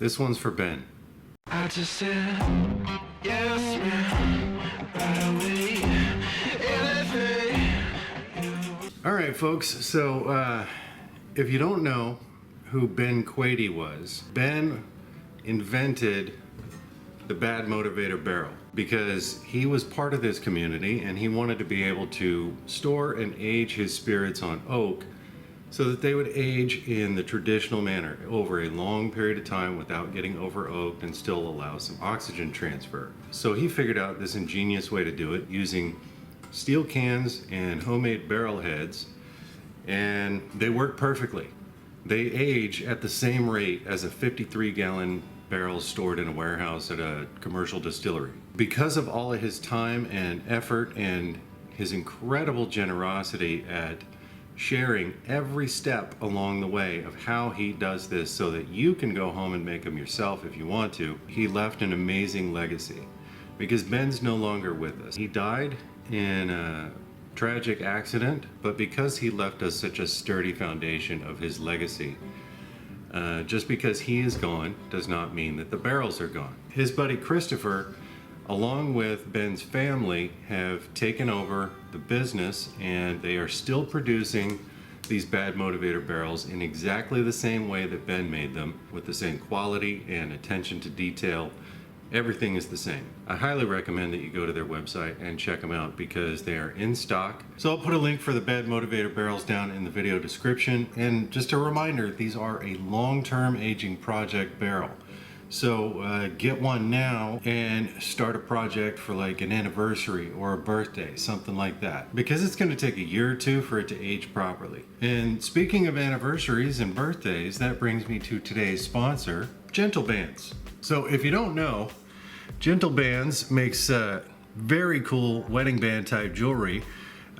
This one's for Ben. I just said, yes, man, right away, anything. All right, folks, so if you don't know who Ben Quady was, Ben invented the BadMotivator Barrel because he was part of this community and he wanted to be able to store and age his spirits on oak so that they would age in the traditional manner over a long period of time without getting over oaked and still allow some oxygen transfer. So he figured out this ingenious way to do it using steel cans and homemade barrel heads, and they work perfectly. They age at the same rate as a 53-gallon barrel stored in a warehouse at a commercial distillery. Because of all of his time and effort and his incredible generosity at sharing every step along the way of how he does this so that you can go home and make them yourself if you want to, he left an amazing legacy. Because Ben's no longer with us. He died in a tragic accident, but because he left us such a sturdy foundation of his legacy, just because he is gone does not mean that the barrels are gone. His buddy Christopher, along with Ben's family, have taken over the business, and they are still producing these BadMotivator barrels in exactly the same way that Ben made them, with the same quality and attention to detail. Everything is the same. I highly recommend that you go to their website and check them out because they are in stock. So I'll put a link for the BadMotivator barrels down in the video description. And just a reminder, these are a long-term aging project barrel. So get one now and start a project for like an anniversary or a birthday, something like that. Because it's gonna take a year or two for it to age properly. And speaking of anniversaries and birthdays, that brings me to today's sponsor, Gentle Bands. So if you don't know, Gentle Bands makes very cool wedding band type jewelry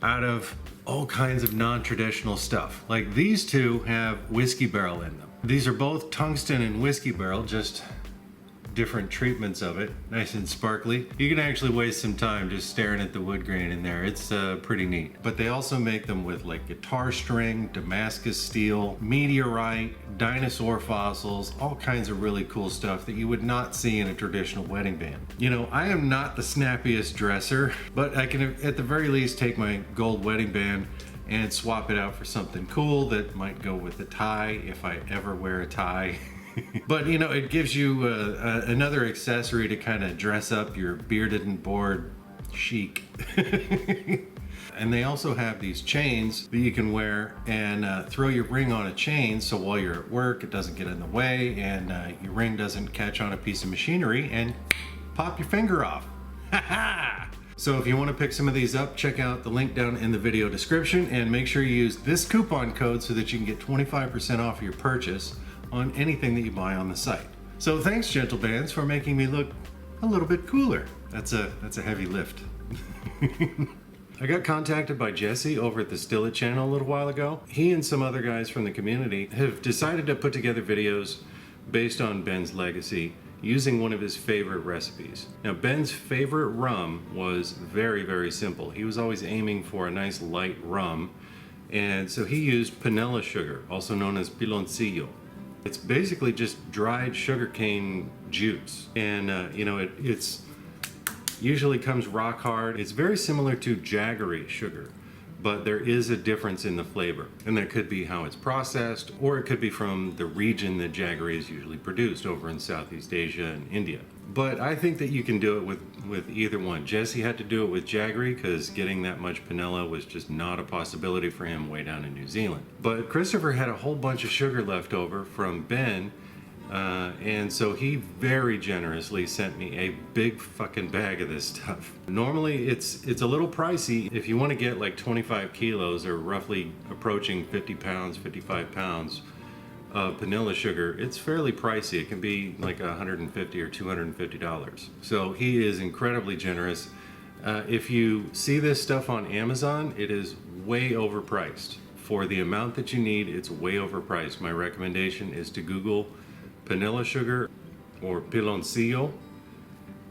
out of all kinds of non-traditional stuff. Like these two have whiskey barrel in them. These are both tungsten and whiskey barrel, just different treatments of it, nice and sparkly. You can actually waste some time just staring at the wood grain in there. It's pretty neat. But they also make them with like guitar string, Damascus steel, meteorite, dinosaur fossils, all kinds of really cool stuff that you would not see in a traditional wedding band. You know, I am not the snappiest dresser, but I can at the very least take my gold wedding band and swap it out for something cool that might go with a tie if I ever wear a tie. But you know, it gives you another accessory to kind of dress up your bearded and bored chic. And they also have these chains that you can wear and throw your ring on a chain, so while you're at work it doesn't get in the way and your ring doesn't catch on a piece of machinery and pop your finger off. So if you want to pick some of these up, check out the link down in the video description and make sure you use this coupon code so that you can get 25% off your purchase on anything that you buy on the site. So thanks, Gentle Bands, for making me look a little bit cooler. That's a heavy lift. I got contacted by Jesse over at the Still It channel a little while ago. He and some other guys from the community have decided to put together videos based on Ben's legacy using one of his favorite recipes. Now, Ben's favorite rum was very, very simple. He was always aiming for a nice light rum, and so he used Panela sugar, also known as piloncillo. It's basically just dried sugarcane juice, and you know, it's usually comes rock hard. It's very similar to jaggery sugar, but there is a difference in the flavor, and that could be how it's processed, or it could be from the region that jaggery is usually produced over in Southeast Asia and India. But I think that you can do it with either one. Jesse had to do it with jaggery because getting that much Panela was just not a possibility for him way down in New Zealand. But Christopher had a whole bunch of sugar left over from Ben, and so he very generously sent me a big fucking bag of this stuff. Normally it's a little pricey. If you want to get like 25 kilos or roughly approaching 50 pounds, 55 pounds of vanilla sugar, it's fairly pricey. It can be like $150 or $250. So he is incredibly generous. If you see this stuff on Amazon, it is way overpriced. For the amount that you need, it's way overpriced. My recommendation is to Google Panela sugar or piloncillo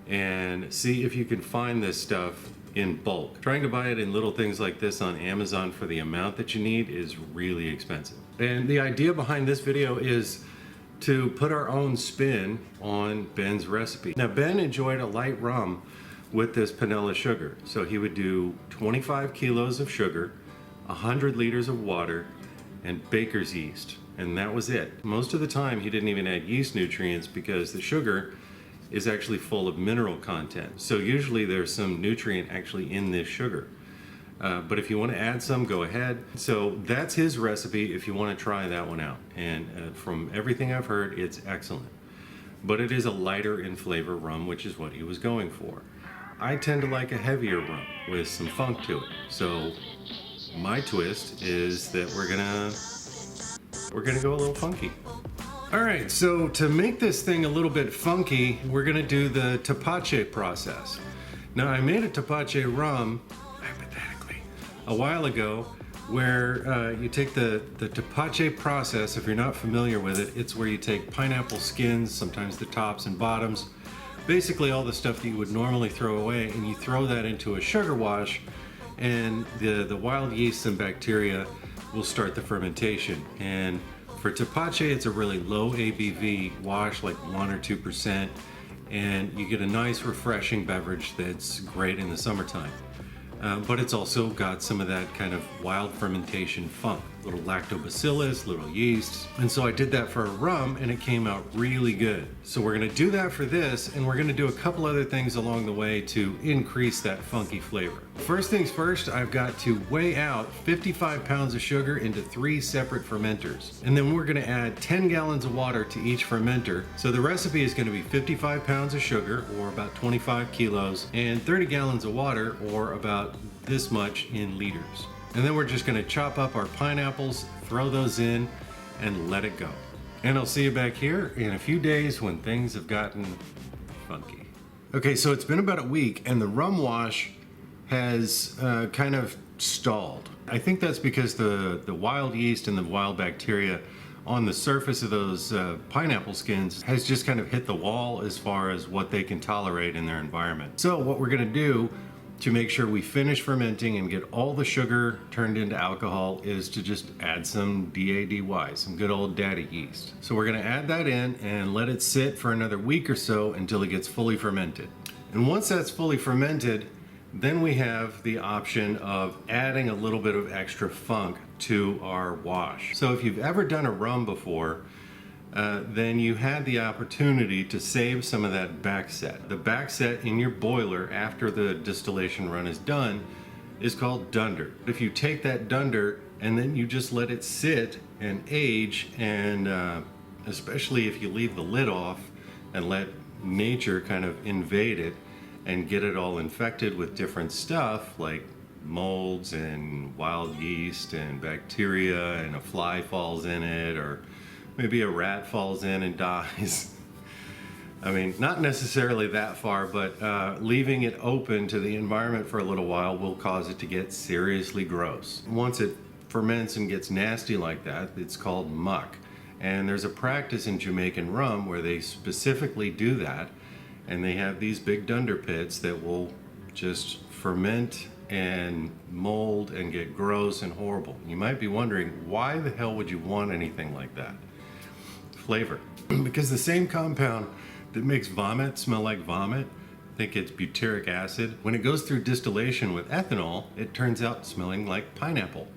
and see if you can find this stuff in bulk. Trying to buy it in little things like this on Amazon for the amount that you need is really expensive. And the idea behind this video is to put our own spin on Ben's recipe. Now, Ben enjoyed a light rum with this Panela sugar. So he would do 25 kilos of sugar, 100 liters of water, and baker's yeast. And that was it. Most of the time, he didn't even add yeast nutrients because the sugar is actually full of mineral content. So usually there's some nutrient actually in this sugar. But if you want to add some, go ahead. So that's his recipe if you want to try that one out. And from everything I've heard, it's excellent. But it is a lighter in flavor rum, which is what he was going for. I tend to like a heavier rum with some funk to it. So my twist is that we're gonna go a little funky. All right, so to make this thing a little bit funky, we're gonna do the tapache process. Now, I made a tapache rum a while ago where you take the tapache process. If you're not familiar with it, it's where you take pineapple skins, sometimes the tops and bottoms, basically all the stuff that you would normally throw away, and you throw that into a sugar wash, and the wild yeast and bacteria will start the fermentation. And for tapache, it's a really low ABV wash, like 1 or 2%, and you get a nice refreshing beverage that's great in the summertime. But it's also got some of that kind of wild fermentation funk, little lactobacillus, little yeast. And so I did that for a rum and it came out really good. So we're gonna do that for this, and we're gonna do a couple other things along the way to increase that funky flavor. First things first, I've got to weigh out 55 pounds of sugar into 3 separate fermenters. And then we're gonna add 10 gallons of water to each fermenter. So the recipe is gonna be 55 pounds of sugar, or about 25 kilos, and 30 gallons of water, or about this much in liters. And then we're just gonna chop up our pineapples, throw those in, and let it go. And I'll see you back here in a few days when things have gotten funky. Okay, so it's been about a week and the rum wash has kind of stalled. I think that's because the wild yeast and the wild bacteria on the surface of those pineapple skins has just kind of hit the wall as far as what they can tolerate in their environment. So what we're gonna do to make sure we finish fermenting and get all the sugar turned into alcohol is to just add some DADY, some good old daddy yeast. So we're gonna add that in and let it sit for another week or so until it gets fully fermented. And once that's fully fermented, then we have the option of adding a little bit of extra funk to our wash. So if you've ever done a rum before, then you had the opportunity to save some of that backset. The backset in your boiler after the distillation run is done is called dunder. If you take that dunder and then you just let it sit and age, and especially if you leave the lid off and let nature kind of invade it and get it all infected with different stuff like molds and wild yeast and bacteria, and a fly falls in it, or maybe a rat falls in and dies. I mean, not necessarily that far, but leaving it open to the environment for a little while will cause it to get seriously gross. Once it ferments and gets nasty like that, it's called muck. And there's a practice in Jamaican rum where they specifically do that, and they have these big dunder pits that will just ferment and mold and get gross and horrible. You might be wondering, why the hell would you want anything like that? Flavor. Because the same compound that makes vomit smell like vomit, I think it's butyric acid, when it goes through distillation with ethanol, it turns out smelling like pineapple.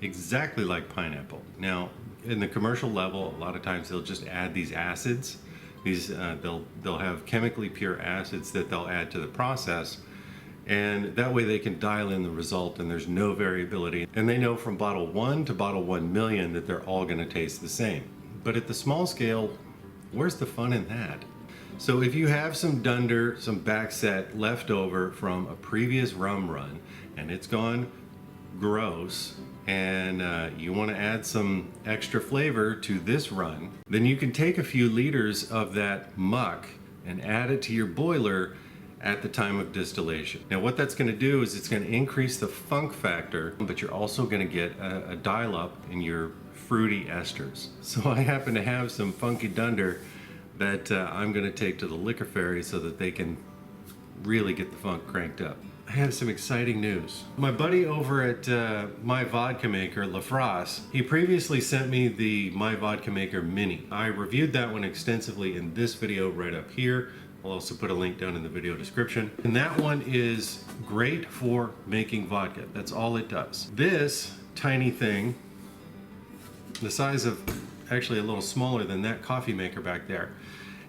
Exactly like pineapple. Now, in the commercial level, a lot of times they'll just add these acids. They'll have chemically pure acids that they'll add to the process, and that way they can dial in the result and there's no variability. And they know from bottle 1 to bottle 1 million that they're all gonna taste the same. But at the small scale, where's the fun in that? So if you have some dunder, some backset left over from a previous rum run and it's gone gross, and you want to add some extra flavor to this run, then you can take a few liters of that muck and add it to your boiler at the time of distillation. Now what that's going to do is it's going to increase the funk factor, but you're also going to get a dial up in your fruity esters. So I happen to have some funky dunder that I'm going to take to the liquor fairy so that they can really get the funk cranked up. I have some exciting news. My buddy over at MyVodkaMaker, LaFrosse, he previously sent me the MyVodkaMaker Mini. I reviewed that one extensively in this video right up here. I'll also put a link down in the video description. And that one is great for making vodka. That's all it does. This tiny thing, the size of actually a little smaller than that coffee maker back there,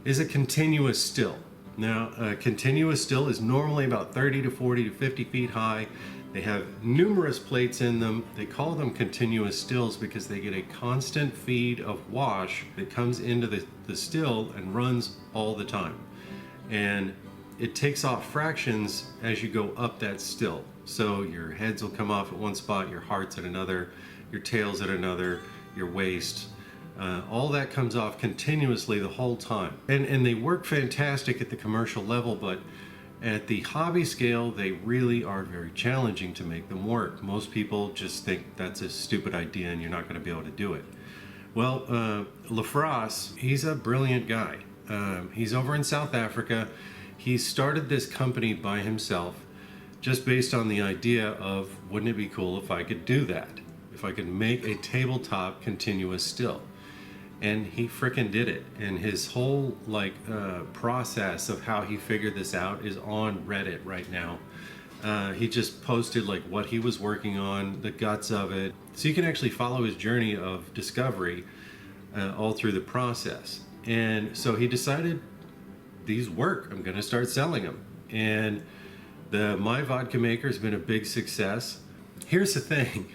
is a continuous still. Now, a continuous still is normally about 30 to 40 to 50 feet high. They have numerous plates in them. They call them continuous stills because they get a constant feed of wash that comes into the still and runs all the time. And it takes off fractions as you go up that still. So your heads will come off at one spot, your heart's at another, your tail's at another, your waist. All that comes off continuously the whole time. And they work fantastic at the commercial level, but at the hobby scale, they really are very challenging to make them work. Most people just think that's a stupid idea and you're not going to be able to do it. Well, LaFrosse, he's a brilliant guy. He's over in South Africa. He started this company by himself just based on the idea of, wouldn't it be cool if I could do that? If I could make a tabletop continuous still. And he frickin' did it. And his whole process of how he figured this out is on Reddit right now. He just posted what he was working on, the guts of it. So you can actually follow his journey of discovery all through the process. And so he decided, these work, I'm gonna start selling them. And the MyVodkaMaker has been a big success. Here's the thing,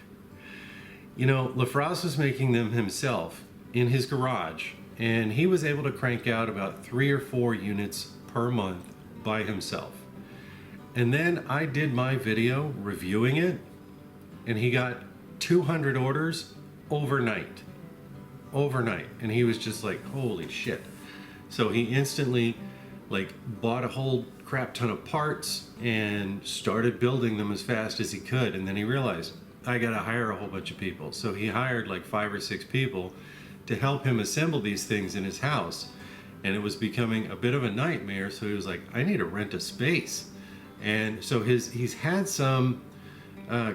LaFrosse was making them himself in his garage, and he was able to crank out about 3 or 4 units per month by himself. And then I did my video reviewing it, and he got 200 orders overnight. And he was just like, holy shit. So he instantly bought a whole crap ton of parts and started building them as fast as he could. And then he realized, I gotta hire a whole bunch of people. So he hired 5 or 6 people to help him assemble these things in his house. And it was becoming a bit of a nightmare. So he was like, I need to rent a space. And so he's had some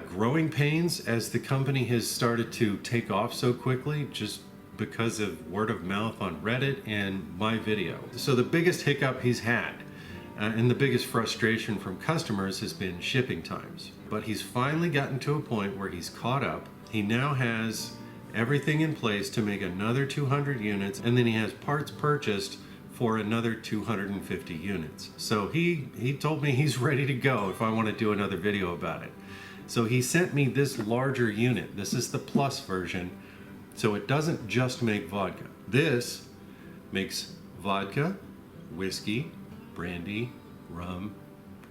growing pains as the company has started to take off so quickly, just because of word of mouth on Reddit and my video. So the biggest hiccup he's had and the biggest frustration from customers has been shipping times. But he's finally gotten to a point where he's caught up. He now has everything in place to make another 200 units, and then he has parts purchased for another 250 units. So he told me he's ready to go if I want to do another video about it. So he sent me this larger unit. This is the Plus version. So it doesn't just make vodka. This makes vodka, whiskey, brandy, rum,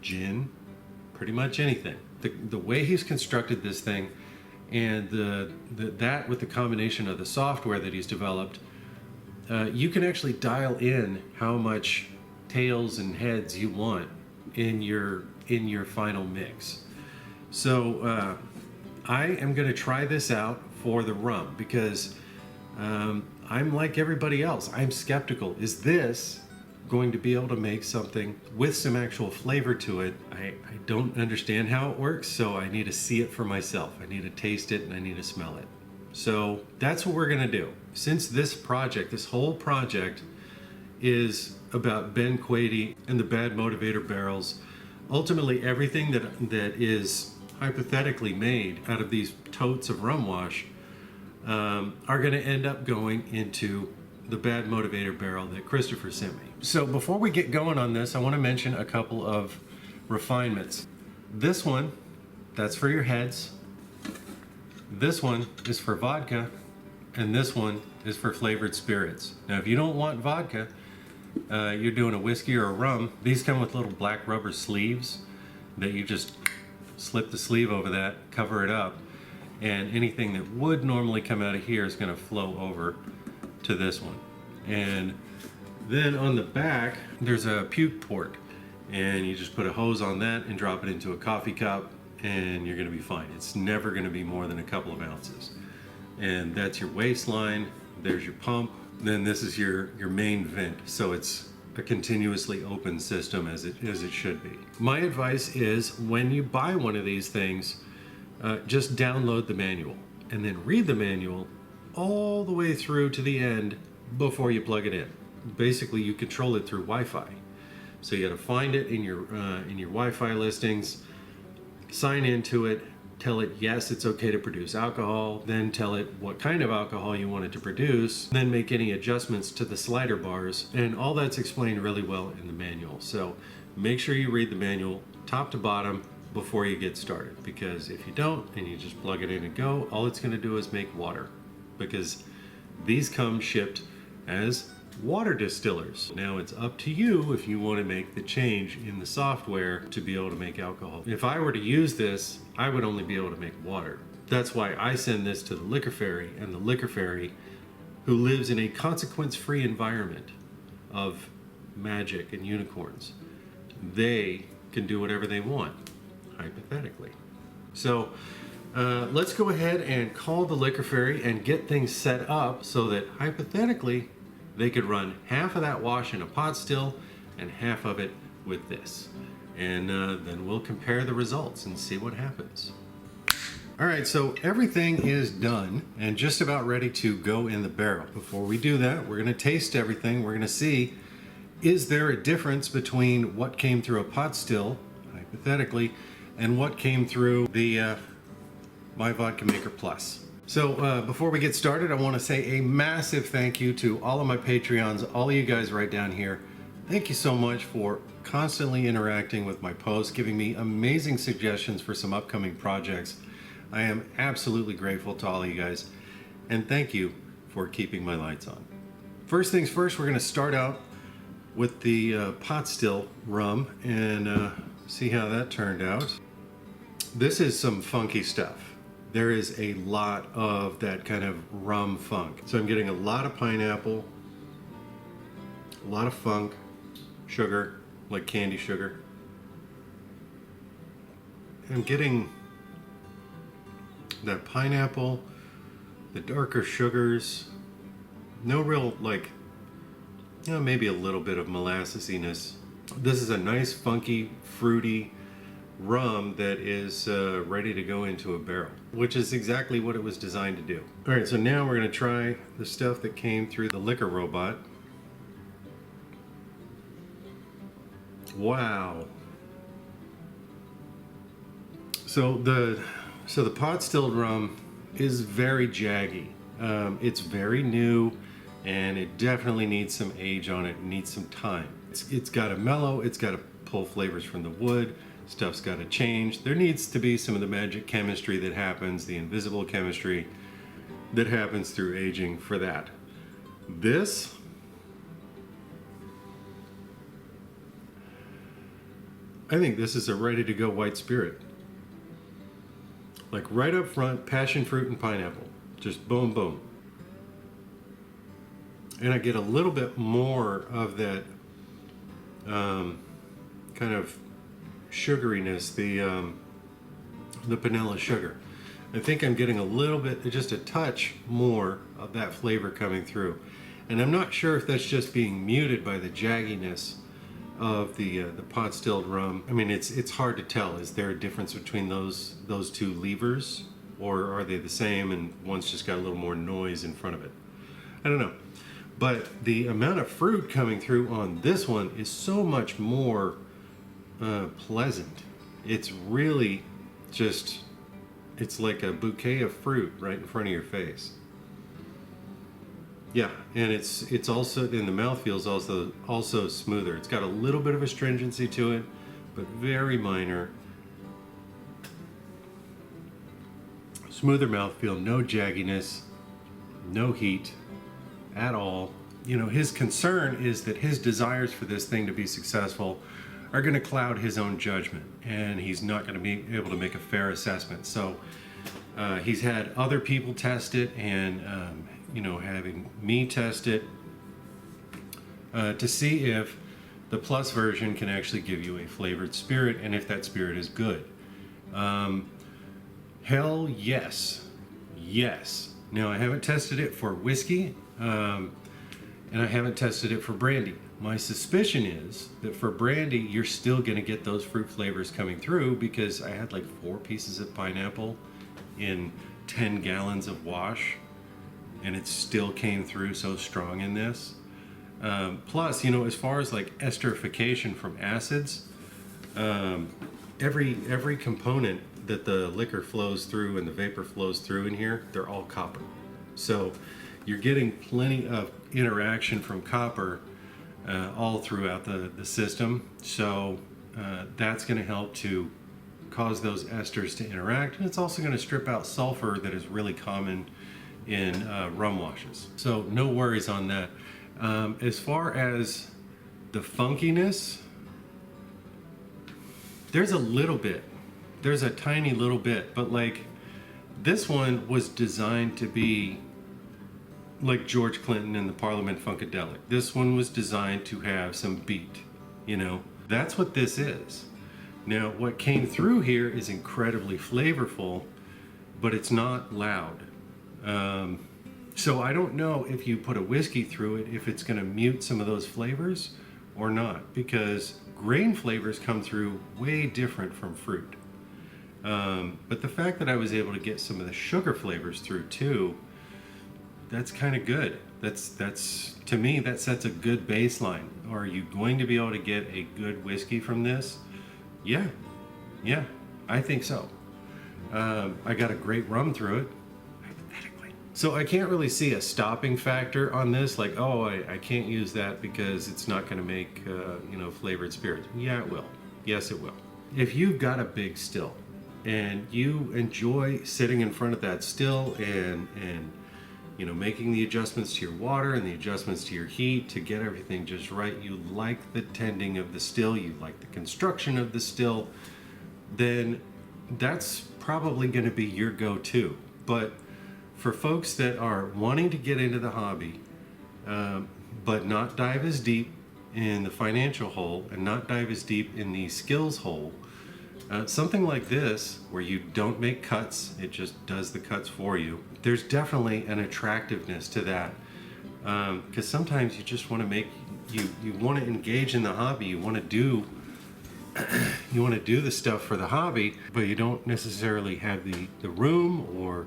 gin, pretty much anything. The way he's constructed this thing, and that with the combination of the software that he's developed, you can actually dial in how much tails and heads you want in your final mix. So I am going to try this out for the rum because I'm like everybody else. I'm skeptical. Is this going to be able to make something with some actual flavor to it? I don't understand how it works, so I need to see it for myself. I need to taste it and I need to smell it. So that's what we're going to do. Since this whole project is about Ben Quady and the BadMotivator barrels, ultimately everything that is hypothetically made out of these totes of rum wash are going to end up going into the BadMotivator barrel that Christopher sent me. So before we get going on this, I want to mention a couple of refinements. This one, that's for your heads. This one is for vodka, and this one is for flavored spirits. Now, if you don't want vodka, you're doing a whiskey or a rum, these come with little black rubber sleeves that you just slip the sleeve over that, cover it up, and anything that would normally come out of here is going to flow over to this one. And then on the back, there's a puke port, and you just put a hose on that and drop it into a coffee cup, and you're going to be fine. It's never going to be more than a couple of ounces. And that's your waistline. There's your pump. Then this is your main vent. So it's a continuously open system as it should be. My advice is when you buy one of these things, just download the manual and then read the manual all the way through to the end before you plug it in. Basically, you control it through Wi-Fi. So you got to find it in your Wi-Fi listings, sign into it, tell it yes, it's okay to produce alcohol, then tell it what kind of alcohol you want it to produce, then make any adjustments to the slider bars, and all that's explained really well in the manual. So make sure you read the manual top to bottom before you get started, because if you don't and you just plug it in and go, all it's going to do is make water, because these come shipped as water distillers. Now it's up to you if you want to make the change in the software to be able to make alcohol. If I were to use this, I would only be able to make water. That's why I send this to the liquor fairy, and the liquor fairy, who lives in a consequence-free environment of magic and unicorns, they can do whatever they want, hypothetically. So let's go ahead and call the liquor fairy and get things set up so that hypothetically they could run half of that wash in a pot still and half of it with this. And then we'll compare the results and see what happens. All right, so everything is done and just about ready to go in the barrel. Before we do that, we're gonna taste everything. We're gonna see, is there a difference between what came through a pot still, hypothetically, and what came through the MyVodkaMaker Plus. So before we get started, I want to say a massive thank you to all of my Patreons, all of you guys right down here. Thank you so much for constantly interacting with my posts, giving me amazing suggestions for some upcoming projects. I am absolutely grateful to all of you guys, and thank you for keeping my lights on. First things first, we're going to start out with the pot still rum and see how that turned out. This is some funky stuff. There is a lot of that kind of rum funk. So I'm getting a lot of pineapple, a lot of funk, sugar, like candy sugar. I'm getting that pineapple, the darker sugars, no real, like, you know, maybe a little bit of molassesiness. This is a nice, funky, fruity rum that is ready to go into a barrel, which is exactly what it was designed to do. All right, so now we're going to try the stuff that came through the liquor robot. Wow. So the pot stilled rum is very jaggy. It's very new, and it definitely needs some age on it. It needs some time. It's got to mellow. It's got to pull flavors from the wood. Stuff's got to change. There needs to be some of the magic chemistry that happens, the invisible chemistry that happens through aging for that. This, I think this is a ready to go white spirit. Like right up front, passion fruit and pineapple. Just boom, boom. And I get a little bit more of that kind of sugariness, the Panela sugar. I think I'm getting a little bit, just a touch more of that flavor coming through. And I'm not sure if that's just being muted by the jagginess of the pot stilled rum. I mean, it's hard to tell. Is there a difference between those two levers, or are they the same and one's just got a little more noise in front of it? I don't know. But the amount of fruit coming through on this one is so much more pleasant. It's really just, it's like a bouquet of fruit right in front of your face. Yeah, and it's also, and the mouthfeel is also smoother. It's got a little bit of astringency to it, but very minor. Smoother mouthfeel, no jagginess, no heat at all. You know, his concern is that his desires for this thing to be successful are going to cloud his own judgment, and he's not going to be able to make a fair assessment. So he's had other people test it, and you know, having me test it to see if the plus version can actually give you a flavored spirit, and if that spirit is good. Hell yes. Yes. Now, I haven't tested it for whiskey, and I haven't tested it for brandy. my suspicion is that for brandy, you're still going to get those fruit flavors coming through, because I had like 4 pieces of pineapple in 10 gallons of wash, and it still came through so strong in this. Plus, you know, as far as like esterification from acids, every component that the liquor flows through and the vapor flows through in here, they're all copper. So you're getting plenty of interaction from copper all throughout the system. So that's going to help to cause those esters to interact, and it's also going to strip out sulfur that is really common in rum washes. So no worries on that. As far as the funkiness, there's a little bit. There's a tiny little bit, but like this one was designed to be like George Clinton and the Parliament Funkadelic. This one was designed to have some beat, you know. That's what this is. Now, what came through here is incredibly flavorful, but it's not loud. So I don't know if you put a whiskey through it, if it's going to mute some of those flavors or not, because grain flavors come through way different from fruit. But the fact that I was able to get some of the sugar flavors through too, that's kind of good. That's to me, that sets a good baseline. Are you going to be able to get a good whiskey from this? Yeah, I think so. I got a great rum through it, hypothetically. So I can't really see a stopping factor on this, like, oh, I can't use that because it's not going to make, flavored spirits. Yeah, it will. Yes, it will. If you've got a big still and you enjoy sitting in front of that still and making the adjustments to your water and the adjustments to your heat to get everything just right, you like the tending of the still, you like the construction of the still, then that's probably going to be your go-to. But for folks that are wanting to get into the hobby, but not dive as deep in the financial hole and not dive as deep in the skills hole, something like this, where you don't make cuts, it just does the cuts for you, there's definitely an attractiveness to that. Because sometimes you just want to make, you want to engage in the hobby, you want to do the stuff for the hobby, but you don't necessarily have the room or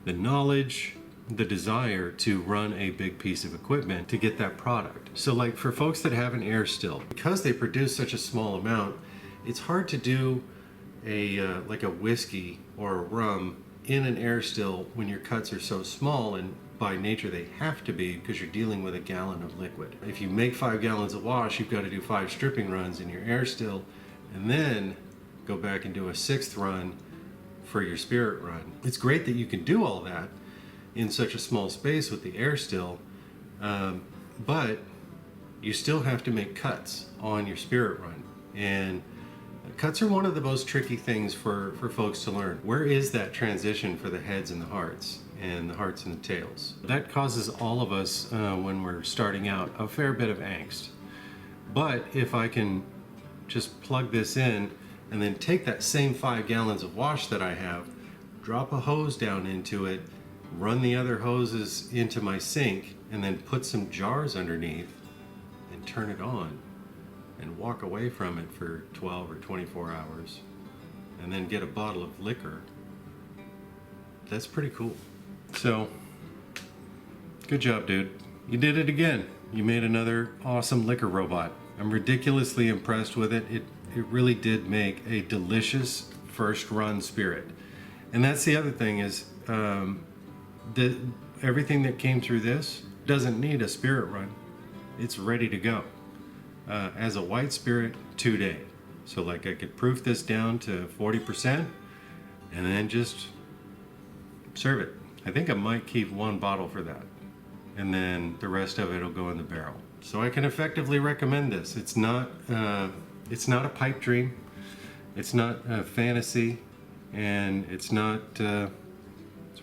the knowledge, the desire to run a big piece of equipment to get that product. So like for folks that have an air still, because they produce such a small amount, it's hard to do like a whiskey or a rum in an air still when your cuts are so small, and by nature they have to be because you're dealing with a gallon of liquid. If you make 5 gallons of wash, you've got to do 5 stripping runs in your air still and then go back and do a 6th run for your spirit run. It's great that you can do all that in such a small space with the air still, but you still have to make cuts on your spirit run. And cuts are one of the most tricky things for folks to learn. Where is that transition for the heads and the hearts and the tails? That causes all of us, when we're starting out, a fair bit of angst. But if I can just plug this in and then take that same 5 gallons of wash that I have, drop a hose down into it, run the other hoses into my sink, and then put some jars underneath and turn it on, and walk away from it for 12 or 24 hours, and then get a bottle of liquor, that's pretty cool. So, good job, dude. You did it again. You made another awesome liquor robot. I'm ridiculously impressed with it. It really did make a delicious first run spirit. And that's the other thing is, everything that came through this doesn't need a spirit run. It's ready to go. As a white spirit, 2-day. So like I could proof this down to 40% and then just serve it. I think I might keep 1 bottle for that, and then the rest of it will go in the barrel. So I can effectively recommend this. It's not a pipe dream, it's not a fantasy, and it's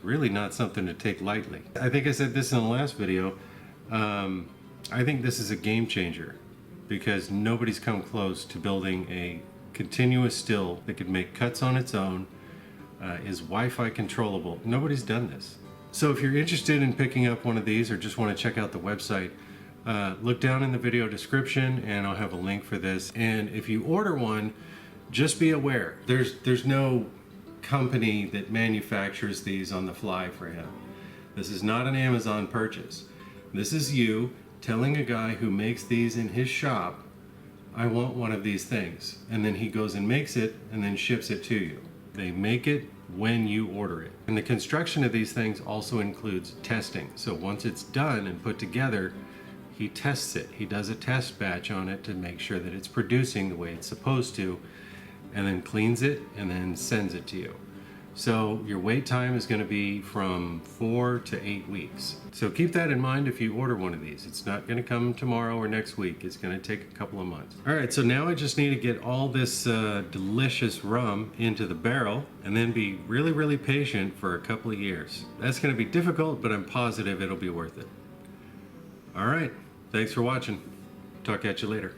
really not something to take lightly. I think I said this in the last video. I think this is a game changer, because nobody's come close to building a continuous still that could make cuts on its own, is Wi-Fi controllable. Nobody's done this. So if you're interested in picking up one of these or just want to check out the website, look down in the video description and I'll have a link for this. And if you order one, just be aware, there's no company that manufactures these on the fly for him. This is not an Amazon purchase. This is you telling a guy who makes these in his shop, I want one of these things. And then he goes and makes it and then ships it to you. They make it when you order it. And the construction of these things also includes testing. So once it's done and put together, he tests it. He does a test batch on it to make sure that it's producing the way it's supposed to, and then cleans it and then sends it to you. So your wait time is going to be from 4 to 8 weeks. So keep that in mind if you order one of these. It's not going to come tomorrow or next week. It's going to take a couple of months. All right, so now I just need to get all this delicious rum into the barrel and then be really, really patient for a couple of years. That's going to be difficult, but I'm positive it'll be worth it. All right, thanks for watching. Talk at you later.